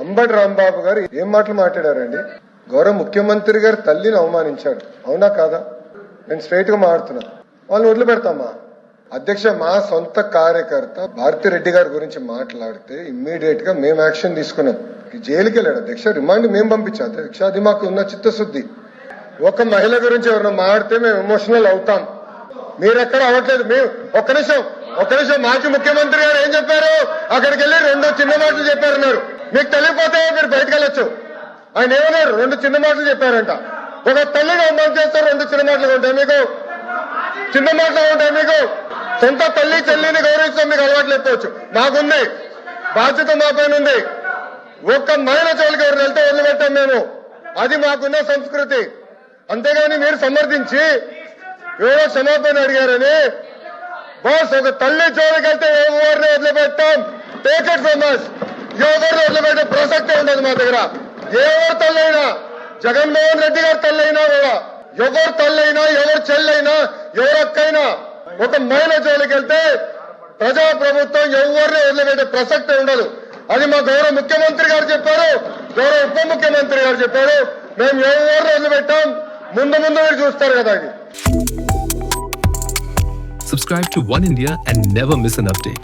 అంబటి రాంబాబు గారు ఏం మాటలు మాట్లాడారండి? గౌరవ ముఖ్యమంత్రి గారు తల్లిని అవమానించాడు, అవునా కాదా? నేను స్ట్రైట్ గా మాట్లాడుతున్నా. వాళ్ళని వదిలిపెడతామా? అధ్యక్ష, మా సొంత కార్యకర్త భారతిరెడ్డి గారి గురించి మాట్లాడితే ఇమ్మీడియట్ గా మేము యాక్షన్ తీసుకున్నాం. జైలుకి వెళ్ళాడు అధ్యక్ష, రిమాండ్ మేము పంపించాం అధ్యక్ష. అది మాకు ఉన్న చిత్తశుద్ధి. ఒక మహిళ గురించి ఎవరైనా మాడితే మేము ఎమోషనల్ అవుతాం. మీరెక్కడ అవ్వట్లేదు. మేము ఒక్క నిమిషం మాజీ ముఖ్యమంత్రి గారు ఏం చెప్పారు? అక్కడికి వెళ్ళి 2 చిన్న మాటలు చెప్పారన్నారు. మీకు తెలియపోతే మీరు బయటకు వెళ్ళొచ్చు. ఆయన ఏమన్నారు? 2 చిన్న మాటలు చెప్పారంట. ఒక తల్లిని అవమానం చేస్తారు, 2 చిన్న మాటలు ఉంటాయి మీకు? చిన్న మాటలు ఉంటాయి మీకు? సొంత తల్లి చెల్లిని గౌరవించడం మీకు అలవాటు లేకపోవచ్చు, మాకుంది. బాధ్యత మా పైన ఉంది. ఒక్క మహిళ చోళ్ళకి ఎవరు వెళ్తే వదిలిపెట్టాం మేము. అది మాకున్న సంస్కృతి. అంతేగాని మీరు సమర్థించి ఎవరో క్షమాపణ అడిగారని, బాస్ ఒక తల్లి జోలికి వెళ్తే ఎవరిని వదిలిపెట్టాం. Take it from us. ఎవరిని వదిలిపెట్టే ప్రసక్తే ఉండదు మా దగ్గర. ఎవరు తల్లైనా, జగన్మోహన్ రెడ్డి గారి తల్లైనా కూడా, ఎవరు తల్లైనా, ఎవరు చెల్లైనా, ఎవరు అక్కైనా, ఒక మహిళ జోలికి వెళ్తే ప్రజాప్రభుత్వం ఎవరిని వదిలిపెట్టే ప్రసక్తే ఉండదు. అది మా గౌరవ ముఖ్యమంత్రి గారు చెప్పారు, గౌరవ ఉప ముఖ్యమంత్రి గారు చెప్పారు. మేము ఎవరిని వదిలిపెట్టాం. ముందు మీరు చూస్తారు కదా. అది Subscribe to One India and never miss an update.